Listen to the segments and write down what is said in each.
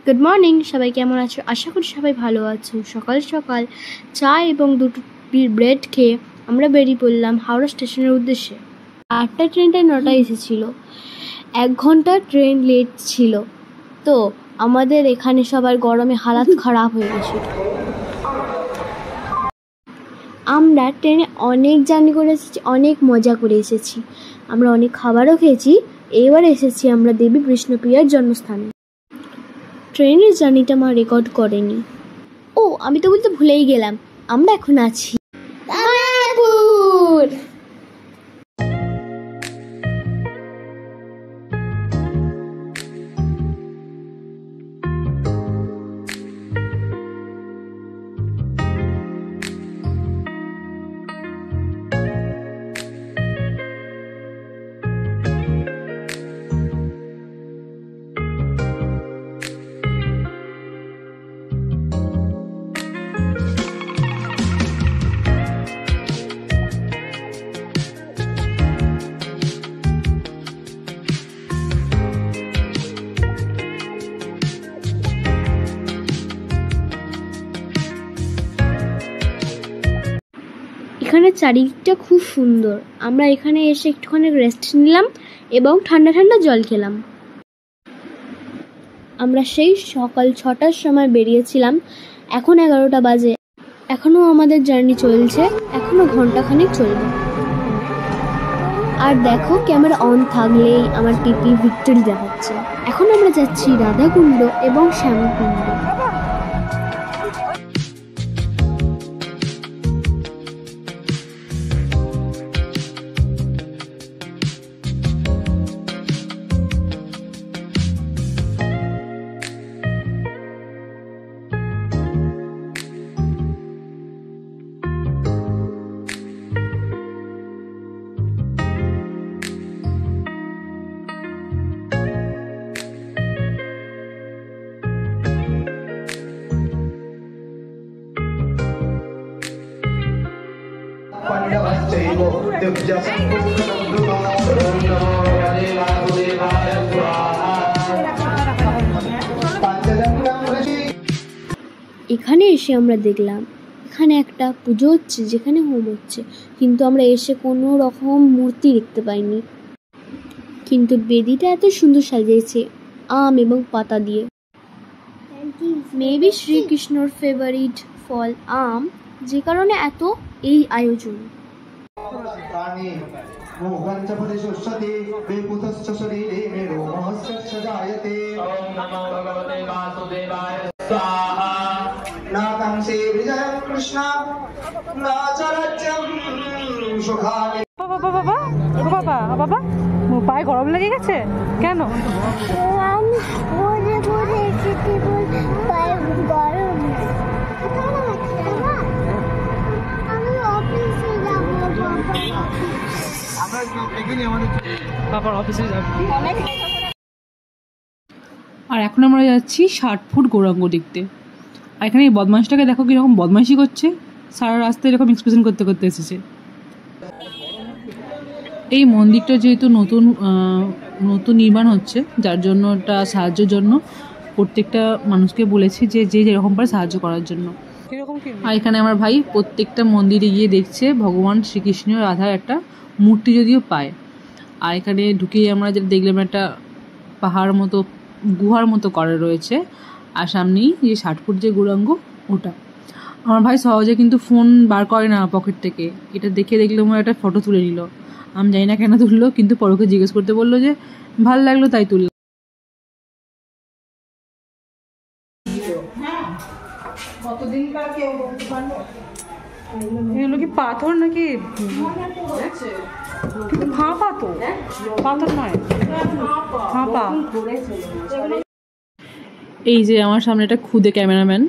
Good morning, সবাই কেমন আছো? আশা করি সবাই ভালো আছো। সকাল সকাল চা এবং দুটো ব্রেড খেয়ে আমরা বেরিয়ে পড়লাম হাওড়া স্টেশনের উদ্দেশ্যে। 8টা ট্রেনটা 9টায় এসেছিল, 1 ঘন্টা ট্রেন লেট ছিল। তো আমাদের এখানে সবার গরমে হালাত খারাপ হয়ে গেছিল। আমরা ট্রেনে অনেক জার্নি করে এসেছি, অনেক মজা করে এসেছি, আমরা অনেক খাবারও খেয়েছি। এবার এসেছি আমরা দেবী বিষ্ণুপ্রিয়ার জন্মস্থানে। ট্রেনের জার্নিটা মা রেকর্ড করেনি। ও, আমি তো বলতে ভুলেই গেলাম, আমরা এখন আছি তারাপুর। এখানে চারিদিকটা খুব সুন্দর। আমরা এখানে এসে একটুখানি রেস্ট নিলাম এবং ঠান্ডা ঠান্ডা জল খেলাম। আমরা সেই সকাল 6টার সময় বেরিয়েছিলাম, এখন 11টা বাজে। এখনও আমাদের জার্নি চলছে, এখনও ঘন্টাখানেক চলবে। আর দেখো, ক্যামেরা অন থাকলেই আমার টিপি ভিক্টোরি দেখাচ্ছে। এখন আমরা যাচ্ছি রাধাকুণ্ড এবং শ্যামকুণ্ড। এখানে এসে আমরা দেখলাম এখানে একটা পুজো হচ্ছে, যেখানে হোম হচ্ছে, কিন্তু আমরা এসে কোনো রকম মূর্তি দেখতে পাইনি। কিন্তু বেদিটা এত সুন্দর সাজিয়েছে আম এবং পাতা দিয়ে। মেবি শ্রীকৃষ্ণর ফেভারিট ফল আম, যে কারণে এত এই আয়োজন। পায়ে গরম লেগে গেছে কেন? আর এখন আমরা যাচ্ছি 60 ফুট গৌরাঙ্গ দেখতে। আর এখানে এই বদমাইশটাকে দেখো কিরকম বদমাইশি করছে, সারা রাস্তায় এরকম এক্সপ্রেশন করতে করতে এসেছে। এই মন্দিরটা যেহেতু নতুন নির্মাণ হচ্ছে, যার জন্য এটা সাহায্যের জন্য প্রত্যেকটা মানুষকে বলেছে যে যেরকম পারে সাহায্য করার জন্য। আর এখানে আমার ভাই প্রত্যেকটা মন্দিরে গিয়ে দেখছে ভগবান শ্রীকৃষ্ণ রাধার একটা মূর্তি যদিও পায়। আর এখানে ঢুকেই আমরা যেটা দেখলাম, একটা পাহাড় মতো গুহার মতো করা রয়েছে, আর সামনেই যে 60 ফুট যে গৌরাঙ্গ ওটা। আমার ভাই সহজে কিন্তু ফোন বার করে না পকেট থেকে। এটা দেখলাম একটা ফটো তুলে নিল। আমি জানি না কেন তুললো, কিন্তু পরকে জিজ্ঞেস করতে বললো যে ভালো লাগলো তাই তুললো। এগুলো কি পাথর নাকি? কিন্তু ফাঁপা তো, পাথর নয়, ফাঁপা। এই যে আমার সামনে একটা খুদে ক্যামেরাম্যান,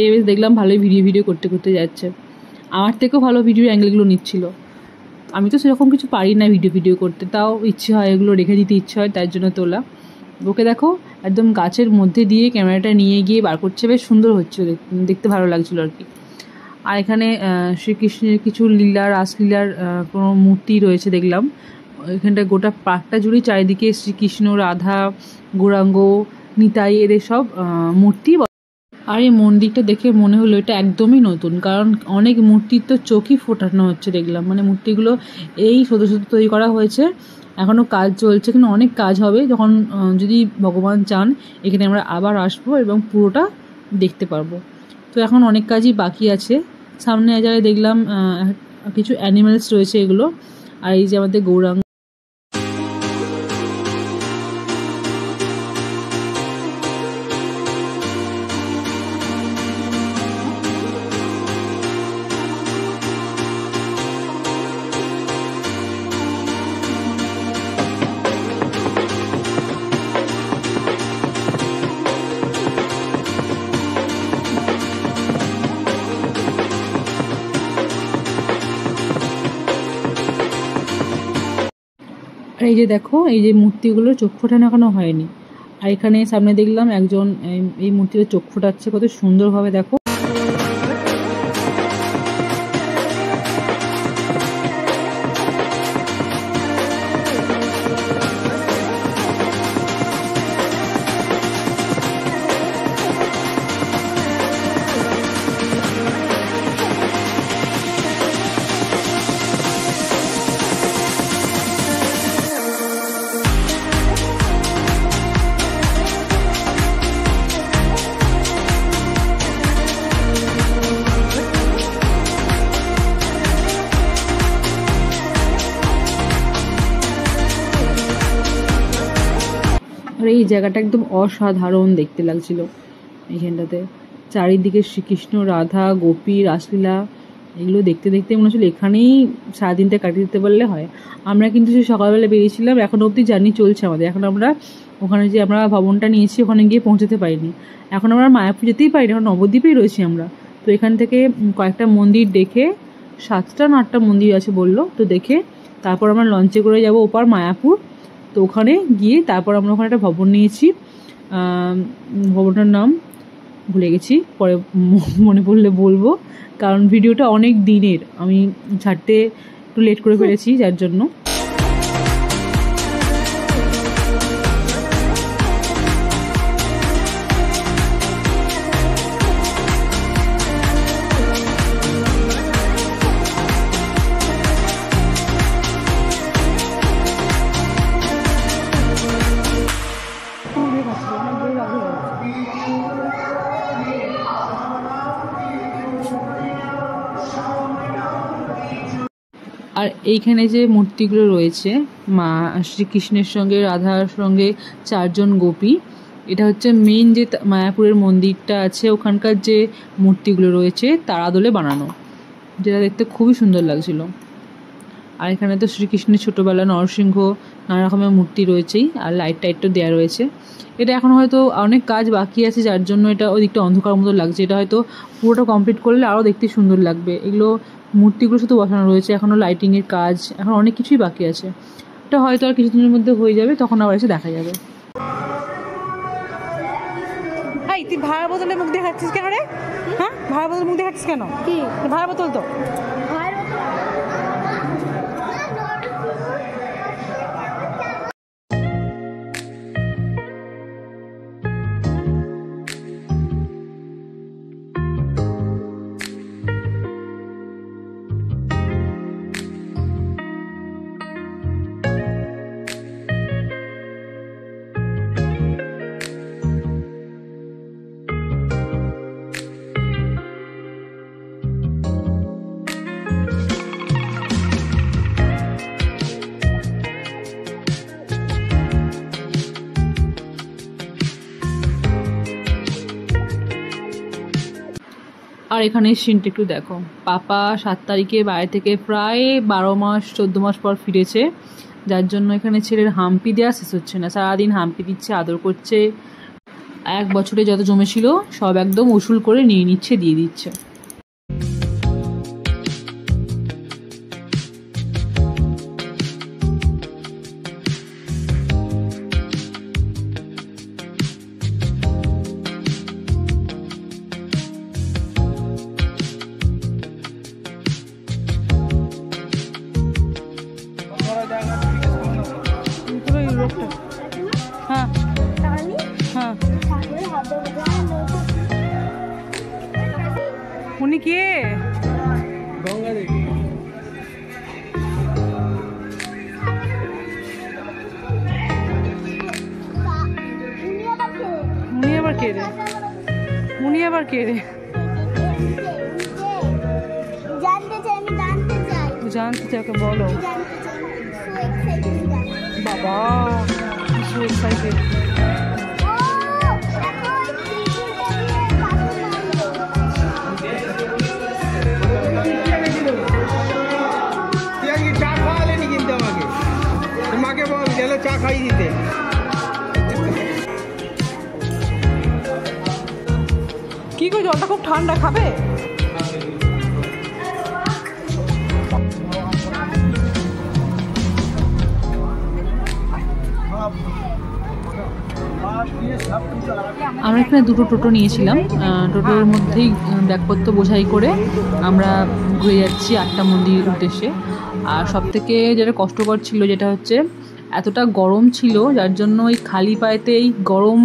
এ দেখলাম ভালোই ভিডিও করতে করতে যাচ্ছে। আমার থেকেও ভালো ভিডিও অ্যাঙ্গেলগুলো নিচ্ছিল। আমি তো সেরকম কিছু পারি না ভিডিও করতে, তাও ইচ্ছে হয় এগুলো রেখে দিতে ইচ্ছে হয়, তার জন্য তোলা। ওকে দেখো একদম গাছের মধ্যে দিয়ে ক্যামেরাটা নিয়ে গিয়ে বার করছে, বেশ সুন্দর হচ্ছে, দেখতে ভালো লাগছিলো আর কি। আর এখানে শ্রীকৃষ্ণের কিছু লীলা রাসলীলার কোনো মূর্তি রয়েছে দেখলাম। এখানটা গোটা পার্কটা জুড়েই চারিদিকে শ্রীকৃষ্ণ রাধা গৌরাঙ্গ নিতাই এদের সব মূর্তি। আর এই মন্দিরটা দেখে মনে হলো এটা একদমই নতুন, কারণ অনেক মূর্তির তো চোখই ফোটানো হচ্ছে দেখলাম, মানে মূর্তিগুলো এই সদ্য সদ্য তৈরি করা হয়েছে, এখনও কাজ চলছে, কিন্তু অনেক কাজ হবে যখন যদি ভগবান চান এখানে আমরা আবার আসবো এবং পুরোটা দেখতে পারবো। তো এখন অনেক কাজই বাকি আছে। সামনে জায়গায় দেখলাম কিছু অ্যানিমেলস রয়েছে এগুলো, আর এই যে আমাদের গৌরাঙ্গ। আর এই যে দেখো, এই যে মূর্তিগুলোর চোখ ফোটানো এখনো হয়নি, আর এখানে সামনে দেখলাম একজন এই মূর্তির চোখ ফোটাচ্ছে, কত সুন্দরভাবে দেখো। আর এই জায়গাটা একদম অসাধারণ দেখতে লাগছিল। এইখানটাতে চারিদিকে শ্রীকৃষ্ণ, রাধা, গোপী, রাসলীলা, এগুলো দেখতে দেখতে মনে হচ্ছিল এখানেই সারাদিনটা কাটিয়ে দিতে পারলে হয়। আমরা কিন্তু সেই সকালবেলা বেরিয়েছিলাম, এখন অবধি জার্নি চলছে আমাদের। এখন আমরা ওখানে যে আমরা ভবনটা নিয়েছি ওখানে গিয়ে পৌঁছতে পারিনি, এখন আমরা মায়াপুর যেতেই পারিনি, এখন নবদ্বীপেই রয়েছি আমরা। তো এখান থেকে কয়েকটা মন্দির দেখে, 7টা না 8টা মন্দির আছে বললো, তো দেখে তারপর আমরা লঞ্চে করে যাব ওপার মায়াপুর। তো ওখানে গিয়ে তারপর আমরা ওখানে একটা ভবন নিয়েছি, ভবনটার নাম ভুলে গেছি, পরে মনে পড়লে বলবো, কারণ ভিডিওটা অনেক দিনের, আমি ছাড়তে একটু লেট করে ফেলেছি যার জন্য। আর এইখানে যে মূর্তিগুলো রয়েছে মা শ্রীকৃষ্ণের সঙ্গে, রাধার সঙ্গে 4জন গোপী, এটা হচ্ছে মেইন যে মায়াপুরের মন্দিরটা আছে ওখানকার যে মূর্তিগুলো রয়েছে তারা দোলে বানানো, যেটা দেখতে খুবই সুন্দর লাগছিল। আর এখানে তো শ্রীকৃষ্ণের ছোটোবেলা, নরসিংহ, নানা রকমের মূর্তি রয়েছেই, আর লাইট টাইটও দেওয়া রয়েছে। এটা এখন হয়তো অনেক কাজ বাকি আছে যার জন্য এটা ওই দিকটা অন্ধকার মতো লাগছে, এটা হয়তো পুরোটা কমপ্লিট করলে আরও দেখতে সুন্দর লাগবে। এগুলো মূর্তিগুলো শুধু বসানো রয়েছে, এখনও লাইটিংয়ের কাজ, এখন অনেক কিছুই বাকি আছে। এটা হয়তো আর কিছুদিনের মধ্যে হয়ে যাবে, তখন আবার এসে দেখা যাবে। তুই ভাড়া বোতলে মুখ দেখাচ্ছিস কেন রে? হ্যাঁ, ভাড়া বোতলে মুখ দেখাচ্ছিস কেন? কি ভাড়া বোতল? তো আর এখানে সিনটা একটু দেখো, পাপা 7 তারিখে বাইরে থেকে প্রায় 12 মাস 14 মাস পর ফিরেছে, যার জন্য এখানে ছেলের হাম্পি দেওয়া শেষ হচ্ছে না, সারাদিন হাম্পি দিচ্ছে, আদর করছে, 1 বছরে যত জমেছিল সব একদম উসুল করে নিয়ে নিচ্ছে, দিয়ে দিচ্ছে। হ্যাঁ হ্যাঁ উনি কে? গঙ্গা দেবী। উনি আবার কে রে? উনি আবার কে রে? জানতে চাই, ওকে বলো। বাবা সো এক্সাইটেড। চা খাওয়ালেনি কিন্তু আমাকে, মাকে বল গেলে চা খাইয়ে দিতে। কি গো, জলটা খুব ঠান্ডা, খাবে? আমরা এখানে দুটো টোটো নিয়েছিলাম। টোটোর মধ্যেই ব্যাগপত্র বোঝাই করে আমরা ঘুরে যাচ্ছি 8টা মন্দিরের উদ্দেশ্যে। আর সবথেকে যেটা কষ্টকর ছিল যেটা হচ্ছে এতটা গরম ছিল, যার জন্য ওই খালি পায়েতে এই গরম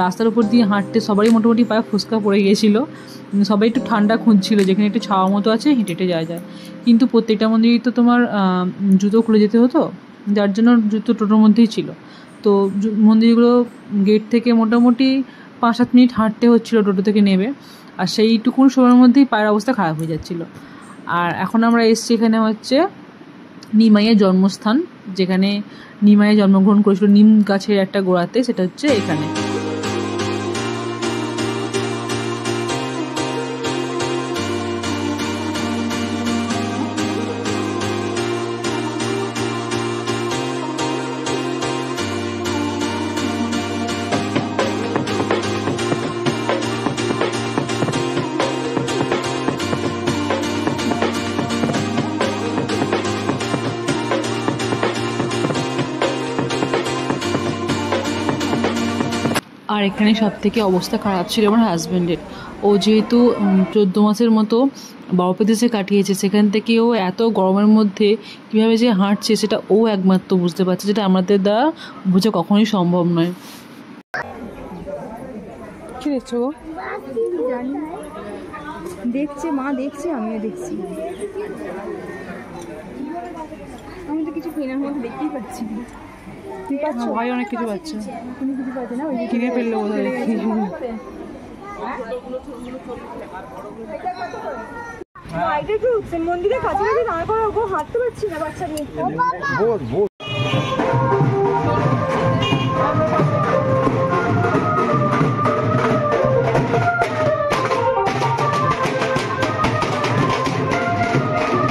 রাস্তার উপর দিয়ে হাঁটতে সবারই মোটামুটি পায়ে ফুসকা পড়ে গিয়েছিলো। সবাই একটু ঠান্ডা খুঁজছিল, যেখানে একটু ছাওয়া মতো আছে হেঁটে হেঁটে যাওয়া যায়। কিন্তু প্রত্যেকটা মন্দিরই তো তোমার জুতো খুলে যেতে হতো, যার জন্য জুতো টোটোর মধ্যেই ছিল। তো মন্দিরগুলো গেট থেকে মোটামুটি 5-7 মিনিট হাঁটতে হচ্ছিলো টোটো থেকে নেবে, আর সেইটুকুন সময়ের মধ্যেই পায়ের অবস্থা খারাপ হয়ে যাচ্ছিলো। আর এখন আমরা এসছি এখানে হচ্ছে নিমাইয়ের জন্মস্থান, যেখানে নিমাইয়ে জন্মগ্রহণ করেছিল নিম গাছের একটা গোড়াতে, সেটা হচ্ছে এখানে। আর এখানে সব থেকে অবস্থা খারাপ ছিল আমার হাজব্যান্ডের। ও যেহেতু 14 মাসের মতো বড়প্রদেশে কাটিয়েছে, সেখান থেকে ও এত গরমের মধ্যে কীভাবে যে হাঁটছে সেটা ও একমাত্র বুঝতে পারছে, যেটা আমাদের দ্বারা বোঝা কখনোই সম্ভব নয়। কী দেখছো গো? দেখছে মা, দেখছে, আমিও দেখছি। আমি তো কিছু কেনার মধ্যে দেখতেই পাচ্ছি না। ভাই অনেক কিছু পাচ্ছে, তুমি কিছু পাচ্ছে না, ওই কিনে ফেললে বোধহয়। মন্দিরের কাছাকাছি দাঁড় করা, ওকে হাঁটতে পারছি না বাচ্চা নিয়ে।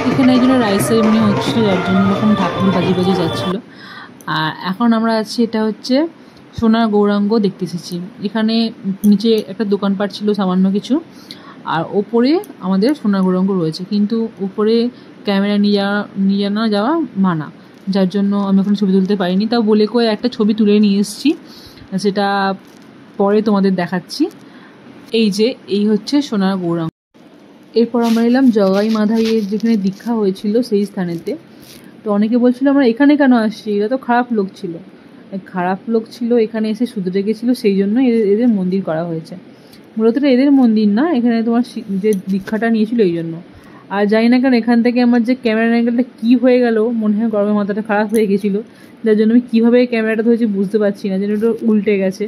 এখানে এই জন্য রাইস সেরিমনি হচ্ছিলো, যার জন্য এরকম ঠাকুর বাজি বাজি যাচ্ছিলো। আর এখন আমরা আছি, এটা হচ্ছে সোনার গৌরাঙ্গ দেখতে এসেছি। এখানে নিচে একটা দোকানপাট ছিল সামান্য কিছু, আর ওপরে আমাদের সোনার গৌরাঙ্গ রয়েছে, কিন্তু উপরে ক্যামেরা নিয়ে যাওয়া মানা, যার জন্য আমি এখন ছবি তুলতে পারিনি। তাও বলে কয়ে একটা ছবি তুলে নিয়ে এসেছি, সেটা পরে তোমাদের দেখাচ্ছি। এই হচ্ছে সোনার গৌরাঙ্গ। এরপর আমরা এলাম জগাই মাধাইয়ের যেখানে দীক্ষা হয়েছিল সেই স্থানেতে। তো অনেকে বলছিল আমরা এখানে কেন আসছি, এরা তো খারাপ লোক ছিল, এখানে এসে শুধরে গেছিলো, সেই জন্য এদের মন্দির করা হয়েছে। মূলত এদের মন্দির না, এখানে তোমার যে দীক্ষাটা নিয়েছিল এই জন্য। আর জানি না কেন এখান থেকে আমার যে ক্যামেরা অ্যাঙ্গেলটা কী হয়ে গেল, মনে হয় গরমে মাথাটা খারাপ হয়ে গেছিলো, যার জন্য আমি কীভাবে ক্যামেরাটা ধরেছি বুঝতে পারছি না, যেন ওটা উল্টে গেছে।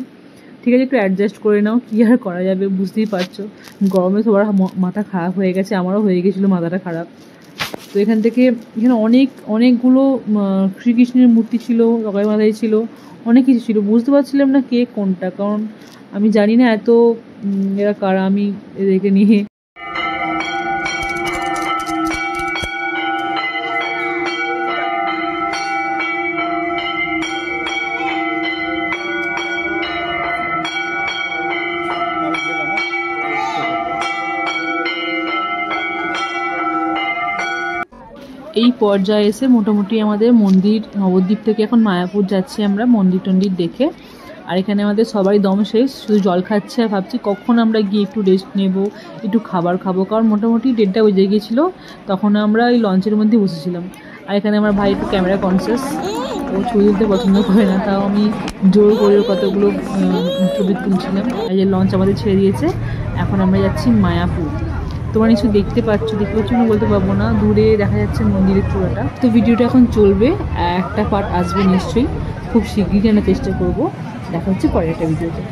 ঠিক আছে, একটু অ্যাডজাস্ট করে নাও, কী আর করা যাবে, বুঝতেই পারছো গরমে সবার মাথা খারাপ হয়ে গেছে, আমারও হয়ে গেছিলো মাথাটা খারাপ। তো এখানে অনেকগুলো শ্রীকৃষ্ণের মূর্তি ছিল, জগাই মাথায় ছিল, অনেক কিছু ছিল, বুঝতে পারছিলাম না কে কোনটা, কারণ আমি জানি না এত এরা কারা, আমি এদেরকে নিয়ে। এই পর্যায়ে এসে মোটামুটি আমাদের মন্দির নবদ্বীপ থেকে এখন মায়াপুর যাচ্ছি আমরা মন্দির টন্দির দেখে। আর এখানে আমাদের সবাই দম শেষ, শুধু জল খাচ্ছে আর ভাবছি কখন আমরা গিয়ে একটু রেস্ট নেব, একটু খাবার খাবো, কারণ মোটামুটি 1:30 বেজে গিয়েছিলো, তখন আমরা এই লঞ্চের মধ্যে বসেছিলাম। আর এখানে আমার ভাই একটু ক্যামেরা কনসিয়াস, ও ছবি তুলতে পছন্দ করে না, তাও আমি জোর করে কতগুলো ছবি তুলছিলাম। এই যে লঞ্চ আমাদের ছেড়ে দিয়েছে, এখন আমরা যাচ্ছি মায়াপুর। তোমরা নিশ্চয়ই দেখতে পাচ্ছ না বলতে পারবো না, দূরে দেখা যাচ্ছে মন্দিরের চূড়াটা। তো ভিডিওটা এখন চলবে, একটা পার্ট আসবে নিশ্চয়ই, খুব শীঘ্রই জানার চেষ্টা করবো। দেখা হচ্ছে পরের একটা ভিডিওতে।